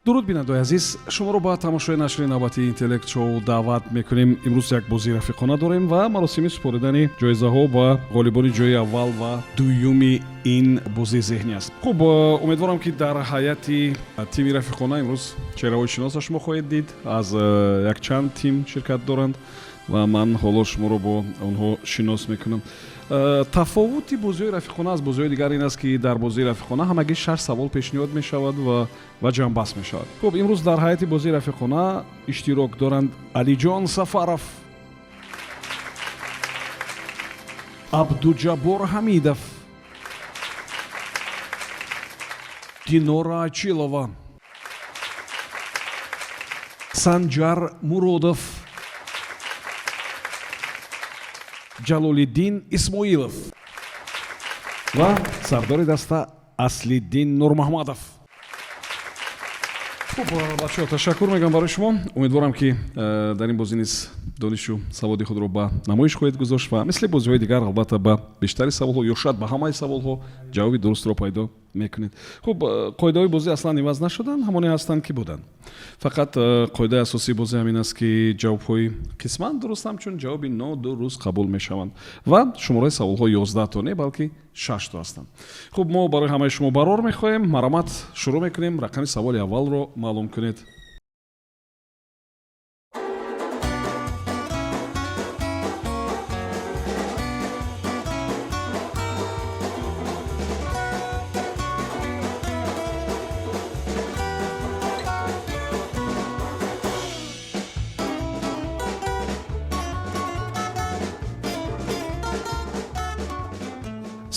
дуруд бинандаи азиз, шуморо ба тамошои нашри навбати интеллект шоу даъват мекунем. имрӯз як бозии рафиқона дорем ва маросими супоридани ҷоизаҳо ба ғолибони ҷои аввал ва дуюми ин бозии зеҳнӣ аст. хуб, умедворам ки дар ҳайати тими рафиқона имрӯз чеҳраҳои шиноса шумо хоҳед дид. аз якчанд тим ширкат доранд ва ман ҳоло шуморо бо онҳо шинос мекунам. тафовути бозиҳои рафиқона аз бозиҳои дигар ин аст ки дар бозии рафиқона ҳамагӣ 6 савол пешниҳод мешавад ва ҷамъбаҳс мешавад. хуб, имрӯз дар ҳайати бозии рафиқона иштирок доранд Алиҷон Сафаров, Абдуҷаббор Ҳамидов, Динора Ачилова, Санҷар Муродов, Ҷалолиддин Исмоилов ва сардори даста Аслиддин Нурмаҳмадов. хуб, бачаҳо, ташаккур мегӯям барои шумо. умедворам ки дар ин бозӣ низ донишу саводи худро ба намоиш хоҳед гузошт ва мисли бозиҳои дигар албатта ба бештари саволҳо ё шояд ба ҳамаи саволҳо ҷавоби дурустро пайдо мекунед. хуб, қоидаҳои бозӣ аслан иваз нашуданд, ҳамоне ҳастанд ки буданд. фақат қоидаи асосии бозӣ ҳамин аст ки ҷавобҳои қисман дуруст ҳамчун ҷавоби нодуруст қабул мешаванд ва шумораи саволҳо 11 то не, балки 6 то ҳастанд. хуб, мо барои ҳамаи шумо барор мехоҳем. марамат, шурӯъ мекунем. рақами саволи аввалро маълум кунед.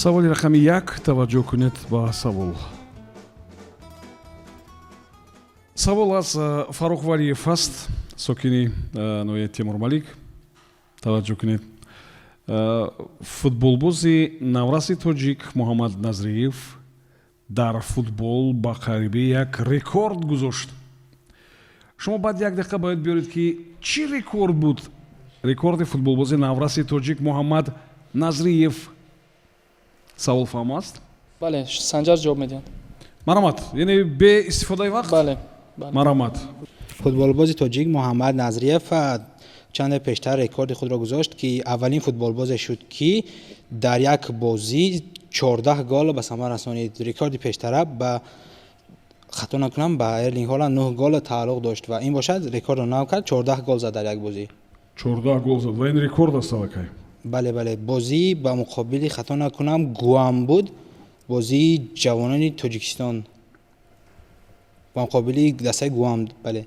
саволи рақами 1, таваҷҷӯҳ кунед ба савол. савол аз Фарух Валиев аст, сокини ноҳияи Темурмалик. таваҷҷӯҳ кунед. футболбози навраси тоҷик Муҳаммад Назриев дар футбол ба қарибӣ як рекорд гузошт. шумо баъд 1 дақиқа бояд биёред ки чӣ рекорд буд? рекорди футболбози навраси тоҷик Муҳаммад Назриев. савол фаҳм аст? бале, Санҷар ҷавоб медиҳад. марамат, яъне бе истифодаи вақт? бале. марамат. футболбози тоҷик Муҳаммад Назриев чанде пештар рекорди худро гузошт, ки аввалин футболбозе шуд ки дар як бозӣ 14 гол ба самар расонид. рекорди пештара ба хато накунам ба Эрлинг Ҳоланд 9 гол тааллуқ дошт ва ин бошад рекордро нав кард. 14 гол зад дар як бозӣ. 14 гол зад ва ин рекорд аст алакай. бале, бозӣ ба муқобили хато накунам Гуам буд. бозии ҷавонони Тоҷикистон ба муқобили дастаи Гуам, бале,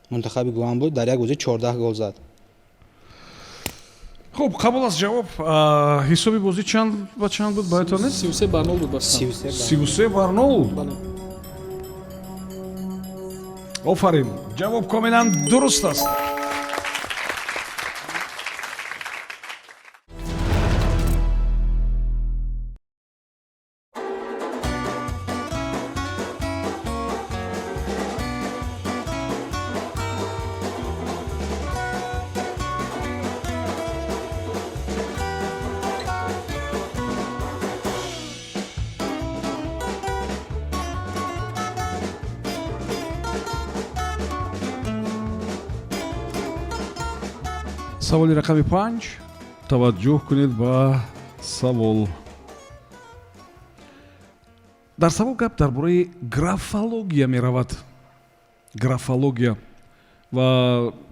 мунтахаби Гуам буд. дар як бозӣ 14 гол зад. хуб, қабул аст ҷавоб. ҳисоби бозӣ чанд ба чанд буд баёнтон нест? 33-0 буд. 33-0. бале. офарин, ҷавоб комилан дуруст аст. саволи рақами 5, таваҷҷӯҳ кунед ба савол. дар савол гап дар бораи графология меравад. графология ва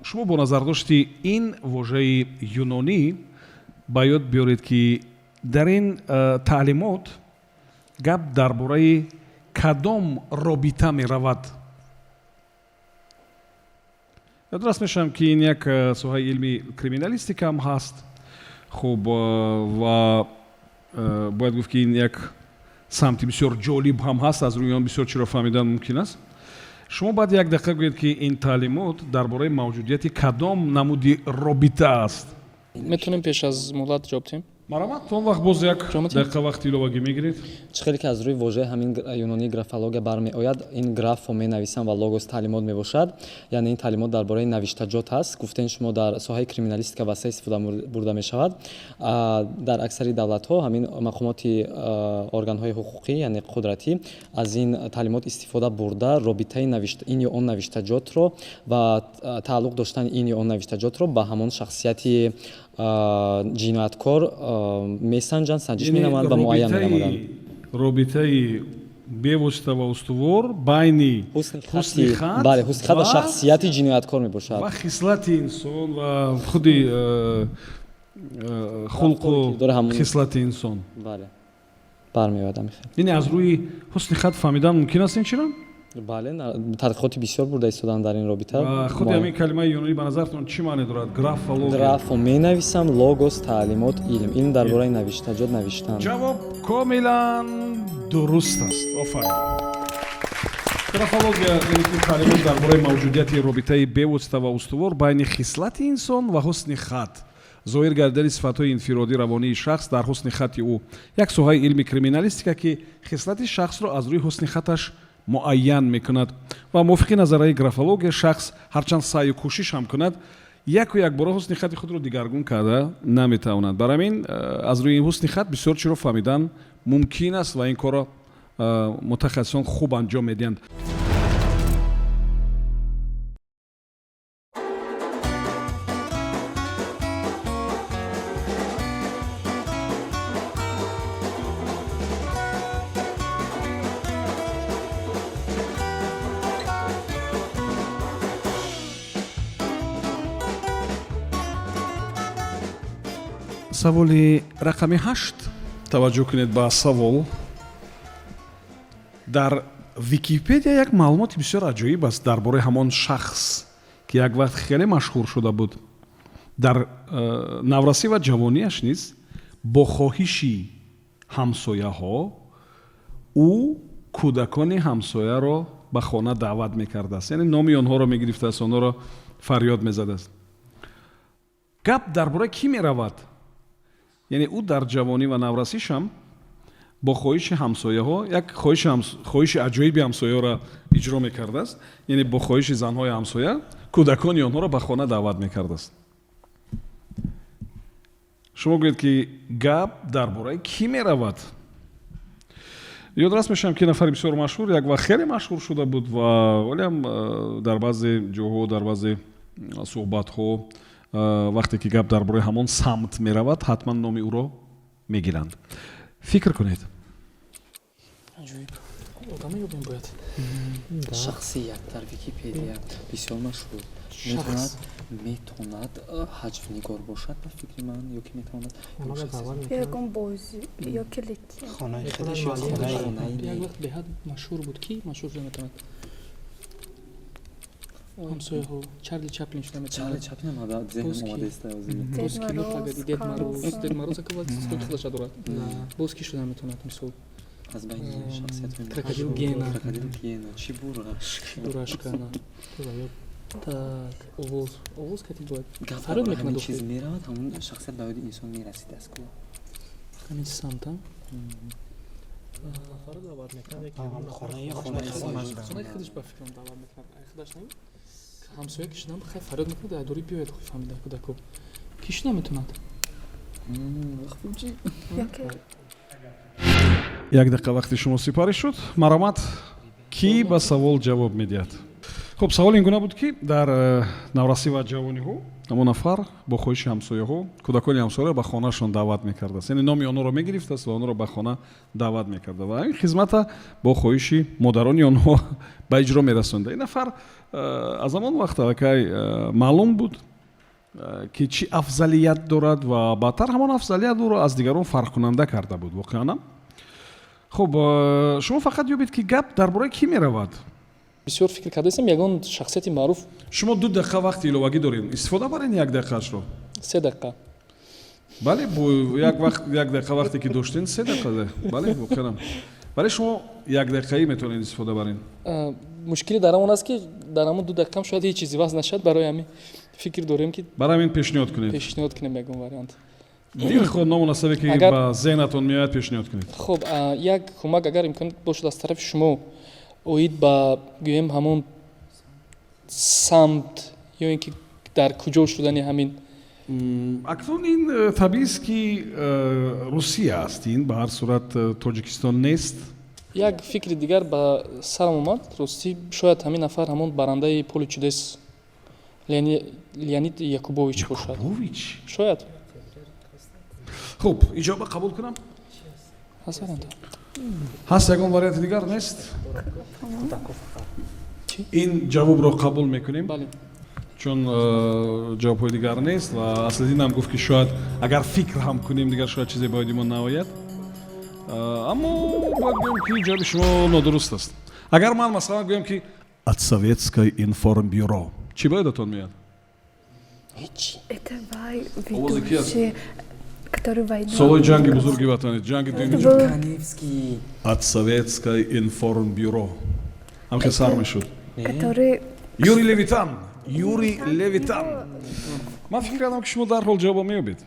шумо бо назардошти ин воҷаи юнонӣ ба ёд биёред ки дар ин таълимот гап дар бораи кадом робита меравад. ядрас мешавам ки ин як соҳаи илми криминалистика ҳам ҳаст. хуб, ва бояд гуфт ки ин як самти бисёр ҷолиб ҳам ҳаст. аз рӯи он бисёр чиро фаҳмидан мумкин аст. шумо баъд 1 дақиқа гӯед ки ин таълимот дар бораи мавҷудияти кадом намуди робита аст. метавонем пеш аз муҳлат ҷавоб диҳем? марамат то вақт боз як Ҷомати? дақиқа вақти иловагӣ мегиред. чӣ хеле ки аз рӯи вожаи ҳамин юнонии графология бармеояд, ин графо менависам ва логос таълимот мебошад. Яъне ин таълимот дар бораи навиштаҷот ҳаст. Гуфтен шумо дар соҳаи криминалистика васеъ истифода бурда мешавад. Дар аксари давлатҳо ҳамин мақомоти органҳои ҳуқуқӣ, яъне қудратӣ, аз ин таълимот истифода бурда робитаи ин ё он навиштаҷотро ва тааллуқ доштани ин ё он навиштаҷотро ба ҳамон шахсияти ҷинояткор месанҷанд, санҷиш менамоянд ва муайян менамоянд. робитаи бевосита ва устувор байни ҳусни хат, бале, ҳусни хат ва шахсияти ҷинояткор мебошад ва хислати инсон ва худи хулқу дора ҳамон- хислати инсон. бале бармеояд ҳамин хел. Ин аз рӯи ҳусни хат фаҳмидан мумкин аст ин чира? бале тадқиқоти бисёр бурда истодаанд дар ин робита. ва худи ҳамин калимаи юнонӣ ба назартон чӣ маъне дорад? Графология. графо менависам, логос таълимот, илм дар бораи навиштаҷот навиштан. ҷавоб комилан дуруст аст. Офарин. Графология яъне ки таълимот дар бораи мавҷудияти робитаи бевосита ва устувор байни хислати инсон ва ҳусни хат, зоҳир гардидани сифатҳои инфиродӣ равонии шахс дар ҳусни хати ӯ. Як соҳаи илми криминалистика ки хислати шахсро аз рӯи ҳусни хаташ муайян мекунад ва мувофиқи назарияи графология шахс ҳарчанд саъю кӯшиш ҳам кунад, яку як бора ҳусни хати худро дигаргун карда наметавонад. Барои ҳамин аз рӯи ҳусни хат бисёр чиро фаҳмидан мумкин аст ва ин корро мутахассисон хуб анҷом медиҳанд. саволи рақами 8. таваҷҷӯҳ кунед ба савол. дар википедия як маълумоти бисёр аҷоиб аст дар бораи ҳамон шахс ки як вақт хеле машҳур шуда буд. дар наврасӣ ва ҷавонияш низ бо хоҳиши ҳамсояҳо ӯ кӯдакони ҳамсояро ба хона даъват мекардааст, яъне номи онҳоро мегирифтааст, онҳоро фарёд мезадааст. гап дар бораи кӣ меравад? яъне ӯ дар ҷавонӣ ва наврасишам бо хоҳиши ҳамсояҳо як хоҳиши аҷоиби ҳамсояҳоро иҷро мекардааст, яъне бо хоҳиши занҳои ҳамсоя кӯдакони онҳоро ба хона даъват мекардааст. шумо гӯед ки гап дар бораи кӣ меравад? ёдрас мешавам ки нафари бисёр машҳур як вақт хеле машҳур шуда буд ва олиам дар баъзе ҷоҳо дар баъзе суҳбатҳо вақте ки гап дар бораи ҳамон самт меравад ҳатман номи ӯро мегиранд. фикр кунед. одаме ёбем бояд. шахсият дар википедия бисёр машҳур метавонад ҳаҷвнигор бошад ба фикри ман ё ки метавонад ягон бозӣ ё клики хонаи худаш ё як вақт беҳад машҳур буд. Ки машҳур шуда метавонад? ҳамсояҳо Чарли Чаплин шуда метавонад. чарли чаплин ҳама зеҳнам омадааст боз кино пагади Дед Мороз акава худаш дорад. боз ки шуда метавонад? мисол аз байни шахсиятҳои Крокодил Гена. чӣ бурашкана. так овоз кати бояд фарод мекунад чиз меравад ҳамон шахсият ба ёди инсон мерасидааст ку ҳамин самта хонаи худаш ба фикрам даъват мекард. худаш не ҳамсоя ки шудам хай фарёд мекунад айдори биёед фаҳмида кӯдако ки шуда метавонад? як дақиқа вақти шумо сипарӣ шуд. маромад кӣ ба савол ҷавоб медиҳад? хуб, савол ин гуна буд ки дар наврасӣ ва ҷавониҳо ҳамон нафар бо хоҳиши ҳамсояҳо кӯдакони ҳамсояро ба хонашон даъват мекардааст, яъне номи онҳоро мегирифтааст ва онҳоро ба хона даъват мекарда ва ин хизмата бо хоҳиши модарони онҳо ба иҷро мерасонда. ин нафар аз ҳамон вақт аллакай маълум буд ки чӣ афзалият дорад ва баъдтар ҳамон афзалият ӯро аз дигарон фарқкунанда карда буд. воқеан хуб, шумо фақат ёбед ки гап дар бораи кӣ меравад? бисёр фикр кардаистам ягон шахсияти маъруф. шумо 2 дақиқа вақти иловагӣ доред, истифода баред 1 дақиқаашро. 3 дақиқа. бале, бо як дақиқа вақте ки доштен 3 дақиқа. бале, воқеан бале шумо 1 дақиқаӣ метавонед истифода баред. мушкили дар ҳамон аст ки дар ҳамон 2 дақиқам шояд ҳеҷ чизи ваз нашад. барои ҳамин фикр дорем ки барои ҳамин пешниҳод кунед. пешниҳод кунем ягон вариант. дигар ход номунасабе ки Агар- ба зеҳнатон меояд пешниҳод кунед. хуб як кӯмак агар имконот бошад аз тарафи шумо оид ба гӯем ҳамон самт ё ин ки дар куҷо шудани ҳамин акнун ин табиист ки русия аст, ин ба ҳар сурат тоҷикистон нест. як фикри дигар ба сарам омад ростӣ шояд ҳамин нафар ҳамон барандаи поли чудес леонид якубович бошад Якубович? шояд хуб иҷоба қабул кунам. ҳасаранда ҳаст ягон варианти дигар нест? Чӣ? ин ҷавобро қабул мекунем, бале чун ҷавобҳои дигар нест ва асадинам гуфт ки шояд агар фикр ҳам кунем дигар шояд чизе ба ёдимон наояд. аммо бояд гӯем ки ҷавоби шумо нодуруст аст. агар ман масалан гӯем ки от советской информбюро чӣ ба ёдатон меояд? Это вай Овози ки аст? ведущий, который войну. солҳои ҷанги бузурги ватанид, ҷанги дуюми Это был Каневский. от советской информбюро ҳамки сар мешуд. который Юрий Левитан. Юрий Левитан. Ман фикр кардам ки шумо дарҳол ҷавобо меёбед.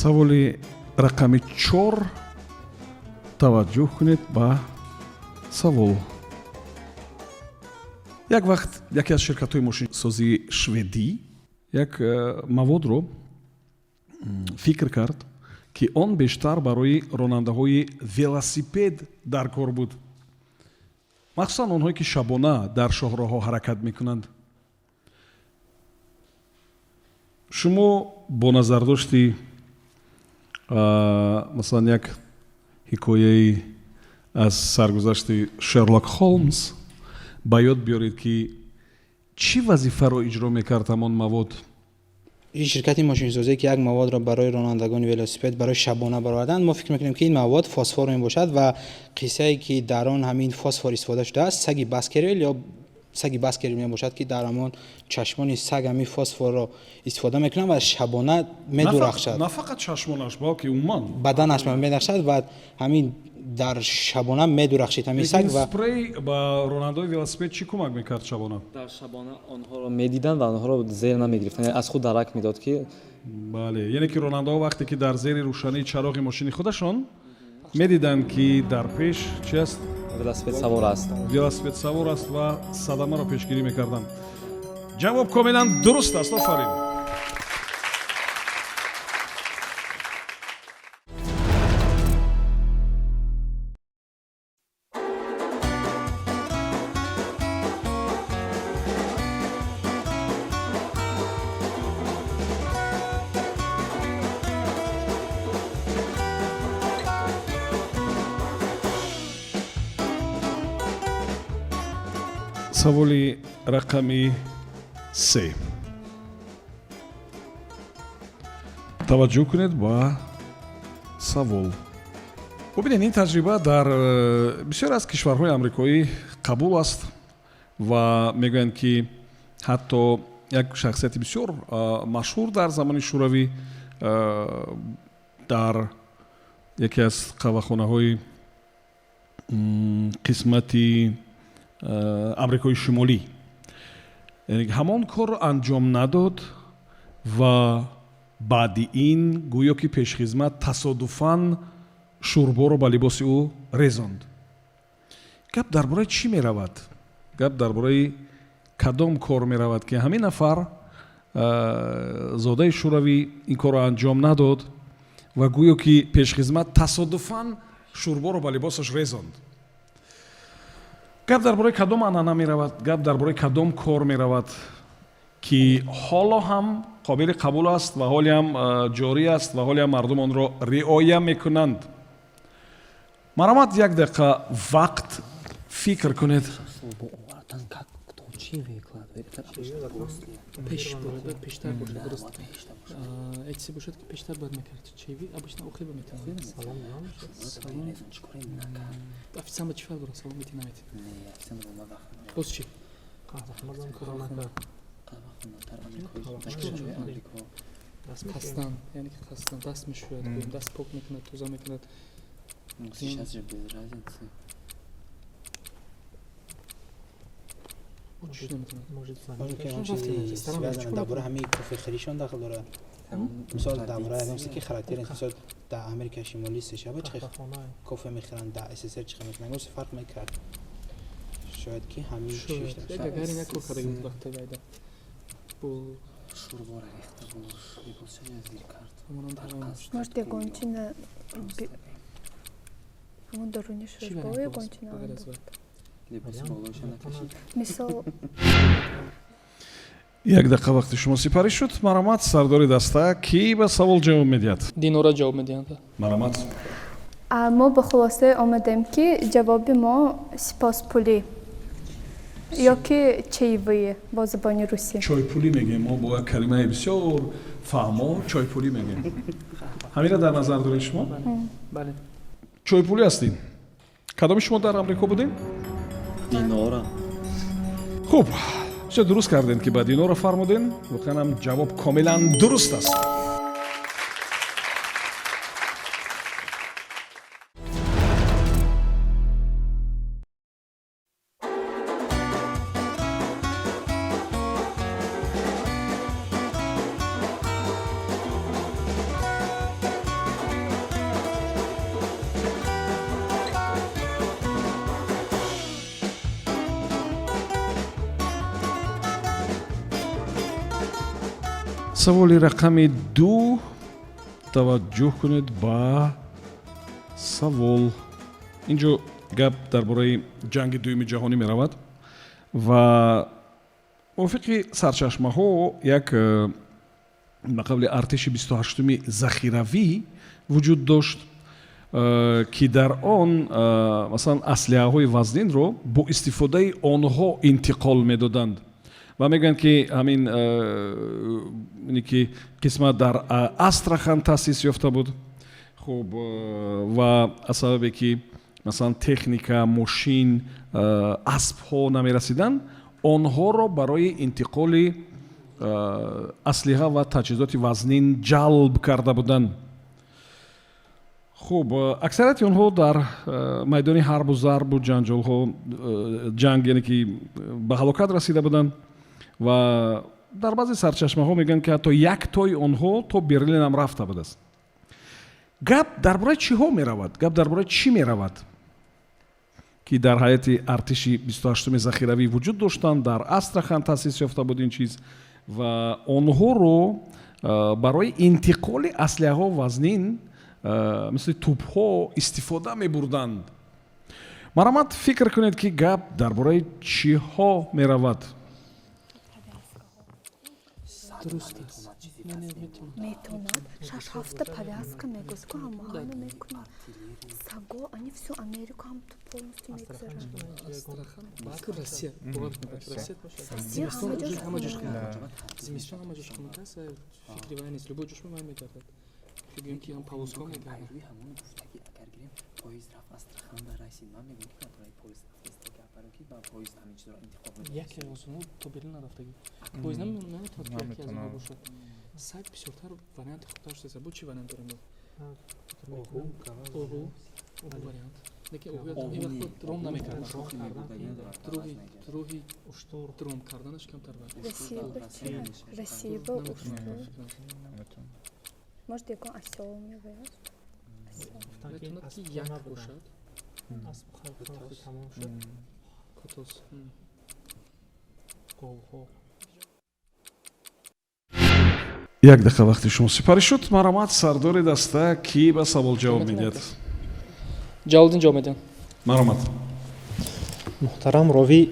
саволи рақами 4 таваҷҷӯҳ кунед ба савол. як вақт яке аз ширкатҳои мошинсозии шведӣ як маводро фикр кард ки он бештар барои ронандаҳои велосипед дар кор буд, махсусан онҳое ки шабона дар шоҳроҳҳо ҳаракат мекунанд. шумо бо назардошти масалан як ҳикояи аз саргузашти Шерлок Холмс ба ёд биёред ки чӣ вазифаро иҷро мекард ҳамон мавод? این شرکت ماشینسازی که یک مواد را برای رانندگان ولوسیپد برای شبانه برآوردند، ما فکر میکنیم که این مواد فسفر می باشد و قصه ای که در آن همین فسفر استفاده شده است سگ باسکرول یا سگ باسکرول می باشد که در همان چشمان سگ همین فسفر را استفاده میکنند و شبانه می درخشد. نه فقط چشمانش بلکه عموما بدنش می درخشد و همین در شبانه می درخشید همین سگ و спрей ба ронандаҳои велосипед чӣ кӯмак мекард шабона? дар шабона онҳоро медидан ва онҳоро зер намегирифтанд, аз худ дарак медод ки бале, яъне ки ронандаҳо вақте ки дар зери рӯшании чароғи мошини худашон медиданд ки дар пеш чӣ аст? велосипед савор аст. велосипед савор аст ва садамаро пешгирӣ мекарданд. ҷавоб комилан дуруст аст. офарин. саволи рақами 3. таваҷҷӯҳ кунед ба савол. бубинед ин таҷриба дар бисёре аз кишварҳои амрикоӣ қабул аст ва мегӯянд ки ҳатто як шахсияти бисёр машҳур дар замони шӯравӣ дар яке аз қаҳвахонаҳои қисмати амрикои шимолӣ ҳамон корро анҷом надод ва баъди ин гӯё ки пешхизмат тасодуфан шӯрборо ба либоси ӯ резонд. гап дар бораи чӣ меравад? гап дар бораи кадом кор меравад ки ҳамин нафар зодаи шӯравӣ ин корро анҷом надод ва гӯё ки пешхизмат тасодуфан шӯрборо ба либосаш резонд? гап дар бораи кадом анъана меравад? гап дар бораи кадом кор меравад ки ҳоло ҳам қобили қабул аст ва ҳолиам ҷорӣ аст ва ҳолиам мардум онро риоя мекунанд? маромад як дақиқа вақт фикр кунед. пеш пештар бошад дуруст Эти бушет ки пештар бармекард. Чеви обычно ухи барметен. Салом салом. Официант чифар бора салом метен намет. Не, официант бора. Боз чи? Қаҳвахонадам кӯронакар. Қастан, яъне ки қастан даст мешӯяд, даст пок мекунад, тоза мекунад. Сейчас же без разницы. Чӣ наметавонад? Может, Може ки замин. чизи связана дар бораи ҳамаи кофе хиришон дахл дорад. Мисол дар бораи ҳамаи ки характер мисол дар Америка Шимолӣ сешаба чихе Қаҳвахона. кофе мехӯранд, дар СССР чихе мехӯранд. Гуфт фарқ мекард. Шояд ки ҳамин Шояд як агари накор карда буд вақте вайда. Бо Шурбора рехта буш. Либоса язир кард. ҳамонам тавон. Может, я гончина... Ҳамон даруни шӯрбои гончина буд. Либоса болоша накашид. Мисол, як дақиқа вақти шумо сипарӣ шуд. Маромад сардори даста ки ба савол ҷавоб медиҳад? Динора ҷавоб медиҳанд. Маромад. мо ба хулоса омадем ки ҷавоби мо сипоспулӣ ёки чаевые бо забони русӣ. Чойпулӣ мегем мо бо як калимаи бисёр фаҳмо чойпулӣ мегем. ҳамина дар назар доред шумо? Бале. Чойпулӣ ҳастин. кадоми шумо дар амрико будем? Динора. хуб, бисёр дуруст кардем ки ба динора фармудем. воқеан ҷавоб комилан дуруст аст. саволи рақами 2 таваҷҷӯҳ кунед ба савол. инҷо гап дар бораи ҷанги дуюми ҷаҳонӣ меравад ва мувофиқи сарчашмаҳо як ба қавли артиши 28-уми захиравӣ вуҷуд дошт ки дар он масалан аслиҳаҳои вазнинро бо истифодаи онҳо интиқол медоданд ва мегӯянд ки ҳамин ки қисмат дар Астрахан таъсис ёфта буд. хуб ва аз сабабе ки масалан техника, мошин, аспҳо намерасиданд, онҳоро барои интиқоли аслиҳа ва таҷҳизоти вазнин ҷалб карда буданд. хуб аксарияти онҳо дар майдони ҳарбу зарбу ҷанҷолҳо ҷанг яъне ки ба ҳалокат расида буданд ва дар баъзе сарчашмаҳо мегӯянд ки ҳатто як тои онҳо то Берлин ҳам рафта будааст. гап дар бораи чиҳо меравад? гап дар бораи чӣ меравад ки дар ҳайати артиши 28-уми захиравӣ вуҷуд доштанд, дар Астрахан таъсис ёфта буд ин чиз ва онҳоро барои интиқоли аслиҳаҳо вазнин мисли тӯбҳо истифода мебурданд. маромад фикр кунед ки гап дар бораи чиҳо меравад? Дуруст аст. метонад шашҳафта повязка мегузку ҳамаҳано мекунад саго они всю Америку ҳам ту полностью мегзаранд. Балки Россия. Бовар мекунад. Россия Россия ҳама ҷош зимистон ҳама ҷош хунук аст. Фикри вай нест. Любой ҷош май мегардад. Фикрем ки ҳам павозко мегардад. ҳамон гуфта ки агар гирем поезд рафт Астрахан ва расид ман мегӯям ки барои поезд рафт гапаро ки ба поезд ҳамин чизро интихоб мекунад. Яке аз онҳо то Берлин нарафтагӣ. Поезд наметавонад ки яке аз онҳо бошад. Сайт бисёртар варианти хубтар шуда. Бо чӣ вариант дорем? Оҳу вариант. Деки оҳу ин вақт ром намекарданд. Роҳи уштур ром карданаш камтар бар. Расиба уштур. Может ягон осёл мевояд? Метавонад ки як бошад. Аспу халқи тамом шуд. Котос. Голҳо. як дақиқа вақти шумо сипарӣ шуд. маромад сардори даста ки ба савол ҷавоб медиҳад? Ҷалолиддин ҷавоб медиҳанд. маромад. муҳтарам ровӣ,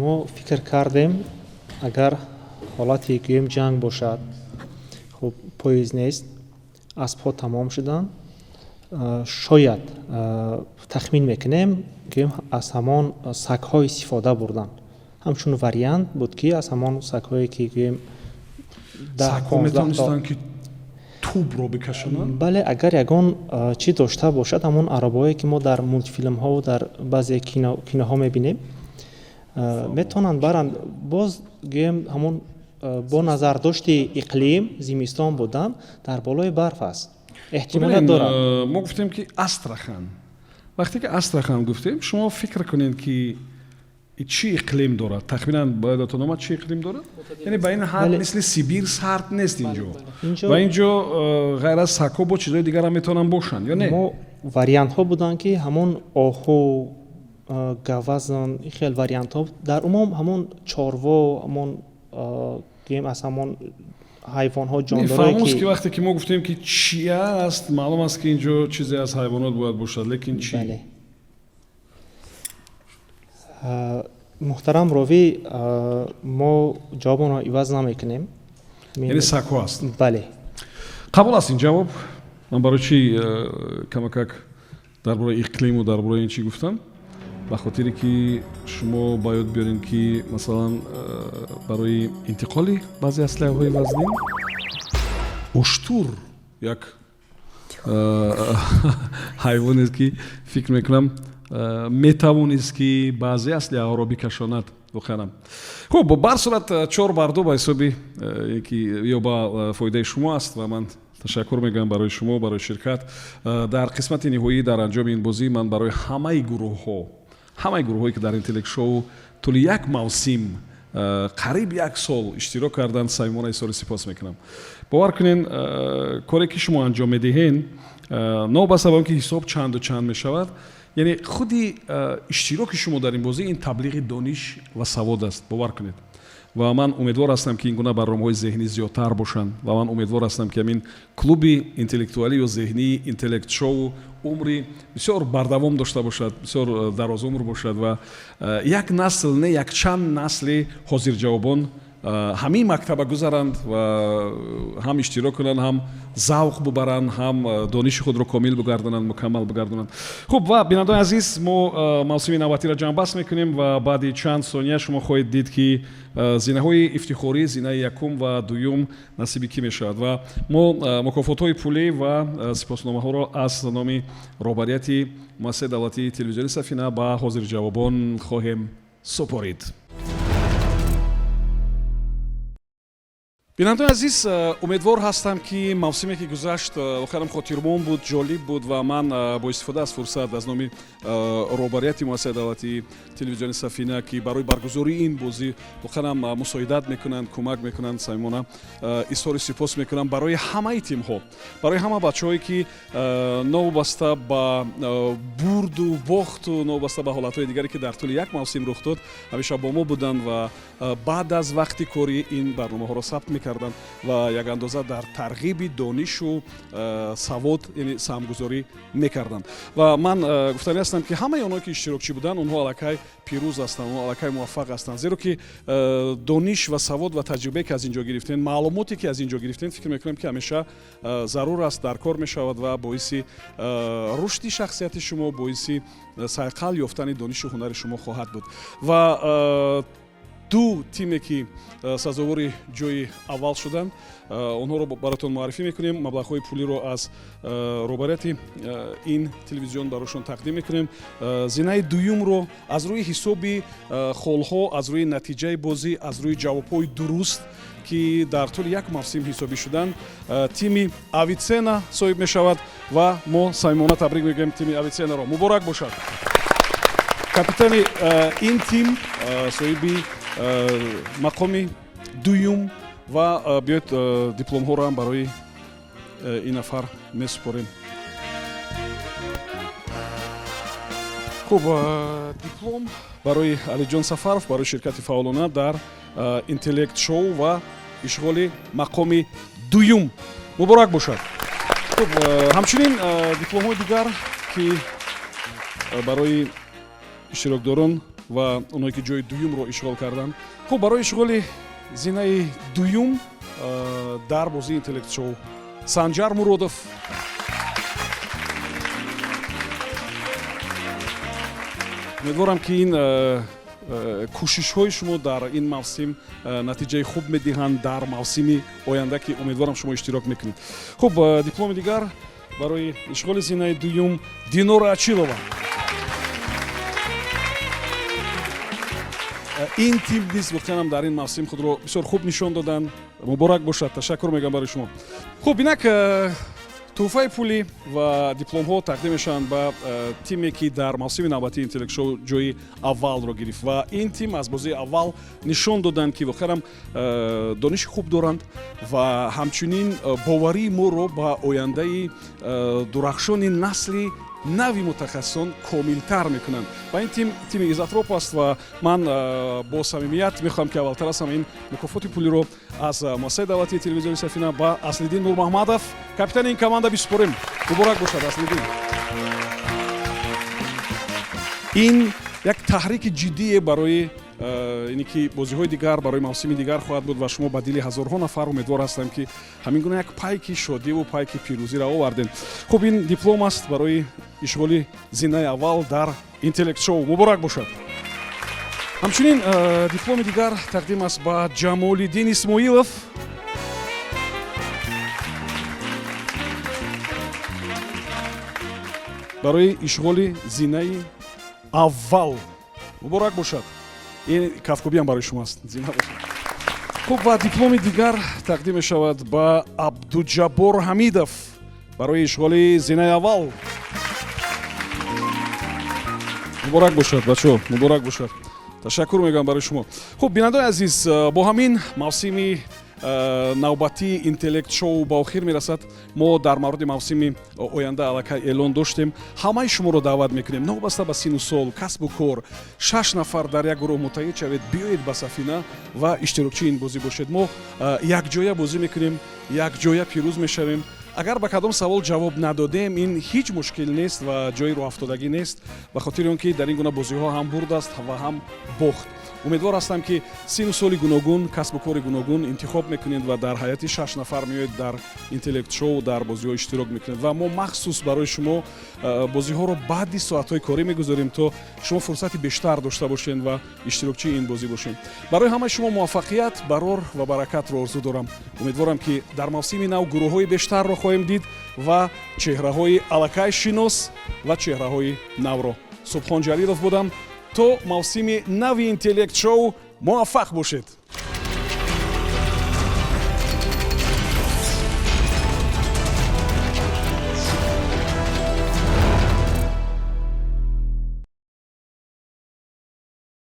мо фикр кардем агар ҳолати гӯем ҷанг бошад, хуб поезд нест, аспҳо тамом шуданд, шояд тахмин мекунем гӯем аз ҳамон сагҳо истифода бурданд. ҳамчун вариант буд ки аз ҳамон сагҳое ки гӯем сагҳо метавонистанд ки тубро бикашонанд? бале, агар ягон чӣ дошта бошад, ҳамон арабое ки мо дар мултфилмҳо дар баъзе киноҳо мебинем, метавонанд баранд. Боз гӯем ҳамон бо назардошти иқлим зимистон будан дар болои барф аст, эҳтимолат дорад. мо гуфтем ки Астрахан. вақте ки Астрахан гуфтем, шумо фикр кунед ки чӣ иқлим дорад? тахминан бояд отон омад чӣ иқлим дорад? яъне ба ин ҳад мисли Сибир сард нест инҷо. ва инҷо ғайр аз сагҳо бо чизҳои дигар ҳам метавонанд бошанд, ё не? мо вариантҳо буданд ки ҳамон оҳу, гавазн, ин хел вариантҳо дар умум ҳамон чорво, ҳамон гӯем аз ҳамон ҳайвонҳо, ҷондорое фаҳмост ки вақте ки мо гуфтем ки чия аст, маълум аст ки инҷо чизе аз ҳайвонот бояд бошад, лекин чӣ? бале. муҳтарам ровӣ, мо ҷавобонро иваз намекунем. яъне сагҳо аст. бале. қабул аст ин ҷавоб? ман барои чӣ камакак дар бораи иқлиму дар бораи ин чӣ гуфтам? ба хотире ки шумо ба ёд биёред ки масалан барои интиқоли баъзе аслиҳаҳои вазнин уштур як ҳайвонест ки фикр мекунам метавонист ки баъзе аслиҳаҳоро бикашонад. воқеан. хуб, ба ҳар сурат 4-2 ба ҳисоби ё ба фоидаи шумо аст ва ман ташаккур мегӯям барои шумо, барои ширкат. дар қисмати ниҳоӣ дар анҷоми ин бозӣ ман барои ҳамаи гурӯҳҳое ки дар интеллект шоу тӯли як мавсим қариб як сол иштирок карданд, самимона изҳори сипос мекунам. бовар кунед, коре ки шумо анҷом медиҳед, новбаста ба он ки ҳисоб чанду чанд мешавад, яъне худи иштироки шумо дар ин бозӣ ин таблиғи дониш ва савод аст. бовар кунед. ва ман умедвор ҳастам ки ин гуна барномаҳои зеҳнӣ зиёдтар бошанд ва ман умедвор ҳастам ки ҳамин клуби интеллектуалӣ ё зеҳнии интеллект шоу умри бисёр бардавом дошта бошад, бисёр дарозумр бошад ва як насл не якчанд насли ҳозирҷавобон ҳамин мактаба гузаранд ва ҳам иштирок кунанд, ҳам завқ бубаранд, ҳам дониши худро комил бигардонанд, мукаммал бигардонанд. хуб, ва бинандаои азиз, мо мавсими навбатиро ҷамъбаст мекунем ва баъди чанд сония шумо хоҳед дид ки зинаҳои ифтихорӣ, зинаи якум ва дуюм насиби кӣ мешавад ва мо мукофотҳои пулӣ ва сипосномаҳоро аз номи роҳбарияти муассисаи давлатии телевизиони Сафина ба ҳозирҷавобон хоҳем супорид. бинандаои азиз, умедвор ҳастам ки мавсиме ки гузашт охирам хотирмон буд, ҷолиб буд ва ман бо истифода аз фурсат аз номи роҳбарияти муассисаи давлатии телевизиони Сафина ки барои баргузории ин бозӣ охирам мусоидат мекунанд, кӯмак мекунанд, самимона изҳори сипос мекунам барои ҳамаи тимҳо, барои ҳама бачаҳое ки новбаста ба бурду бохту новбаста ба ҳолатҳои дигаре ки дар тӯли як мавсим рух дод ҳамеша бо мо буданд ва баъд аз вақти кори ин барномаҳоро сабт мекарданд ва як андоза дар тарғиби донишу савод, яъне саҳмгузорӣ мекарданд. ва ман гуфтанӣ ҳастам ки ҳамаи онҳое ки иштирокчӣ буданд, онҳо аллакай пирӯз ҳастанд, онҳо аллакай муваффақ ҳастанд, зеро ки дониш ва савод ва таҷрибае ки аз ин ҷо гирифтем, маълумоте ки аз ин ҷо гирифтем, фикр мекунам ки ҳамеша зарур аст, дар кор мешавад ва боиси рушди шахсияти шумо, боиси сайқал ёфтани донишу ҳунари шумо хоҳад буд. ва ду тиме ки сазовори ҷои аввал шуданд, онҳоро баратон муаррифӣ мекунем. маблағҳои пулиро аз роҳбарияти ин телевизион барошон тақдим мекунем. зинаи дуюмро аз рӯи ҳисоби холҳо, аз рӯи натиҷаи бозӣ, аз рӯи ҷавобҳои дуруст ки дар тӯли як мавсим ҳисобӣ шуданд, тими Авиценна соҳиб мешавад ва мо самимона табрик мегӯем тими Авиценнаро. муборак бошад. капитани ин тим соҳиби мақоми дуюм ва биёед дипломҳоро ҳам барои ин нафар месупорем. хуб, диплом барои Алиҷон Сафаров барои ширкати фаъолона дар интеллект шоу ва ишғоли мақоми дуюм. муборак бошад. хуб, ҳамчунин дипломҳои дигар ки барои иштирокдорон ва онҳое ки ҷои дуюмро ишғол карданд. хуб, барои ишғоли зинаи дуюм дар бозии интеллект шоу Санҷар Муродов. умедворам ки ин кӯшишҳои шумо дар ин мавсим натиҷаи хуб медиҳанд дар мавсими оянда ки умедворам шумо иштирок мекунед. хуб, дипломи дигар барои ишғоли зинаи дуюм Динора Ачилова. ин тим низ воқеан дар ин мавсим худро бисёр хуб нишон доданд. Муборак бошад. Ташаккур мегӯям барои шумо. хуб, инак тӯҳфаи пулӣ ва дипломҳо тақдим мешаванд ба тиме ки дар мавсими навбатии Интеллект Шоу ҷои аввалро гирифт ва ин тим аз бозии аввал нишон доданд ки воқеан дониши хуб доранд ва ҳамчунин боварии моро ба ояндаи дурахшони насли нави мутахассисон комилтар мекунанд. Ва ин тими Изотроп аст ва ман бо самимият мехоҳам ки аввалтар аз ҳама ин мукофоти пулиро аз муассисаи давлатии телевизиони Сафина ба Аслиддин Нурмаҳмадов, капитани ин команда, бисупорем. Муборак бошад Аслиддин. ин як таҳрики ҷиддие барои ине ки бозиҳои дигар барои мавсими дигар хоҳад буд ва шумо ба дили ҳазорҳо нафар умедвор ҳастам ки ҳамин гуна як пайки шодиву пайки пирӯзиро овардем. хуб, ин диплом аст барои ишғоли зинаи аввал дар Интеллект Шоу. Муборак бошад. ҳамчунин дипломи дигар тақдим аст ба Ҷамолиддин Исмоилов. барои ишғоли зинаи аввал. Муборак бошад. ин кафкобиам барои шумоаст. Зина бошад. хуб, ва дипломи дигар тақдим мешавад ба Абдуҷаббор Ҳамидов барои ишғоли зинаи аввал. муборак бошад бачаҳо, муборак бошад. Ташаккур мегӯям барои шумо. хуб, бинандаи азиз, бо ҳамин мавсими навбатии Интеллект Шоу ба охир мерасад. мо дар мавриди мавсими оянда аллакай эълон доштем. ҳамаи шуморо даъват мекунем, новобаста ба сину сол, касбу кор, 6 нафар дар як гурӯҳ муттаҳид шавед, биёед ба Сафина ва иштирокчии ин бозӣ бошед. мо якҷоя бозӣ мекунем, якҷоя пирӯз мешавем. агар ба кадом савол ҷавоб надодем, ин ҳеҷ мушкил нест ва ҷои роҳафтодагӣ нест, ба хотири он ки дар ин гуна бозиҳо ҳам бурд аст ва ҳам бохт. умедвор ҳастам ки сину соли гуногун, касбу кори гуногун интихоб мекунед ва дар ҳайати 6 нафар меоед дар Интеллект Шоу дар бозиҳо иштирок мекунед ва мо махсус барои шумо бозиҳоро баъди соатҳои корӣ мегузорем, то шумо фурсати бештар дошта бошед ва иштирокчии ин бозӣ бошед. барои ҳамаи шумо муваффақият, барор ва баракатро орзу дорам. умедворам ки дар мавсими нав гурӯҳҳои бештарро хоҳем дид ва чеҳраҳои аллакай шинос ва чеҳраҳои навро. Субҳон Ҷалилов будам. то мавсими нави Интеллект Шоу муваффақ бошед.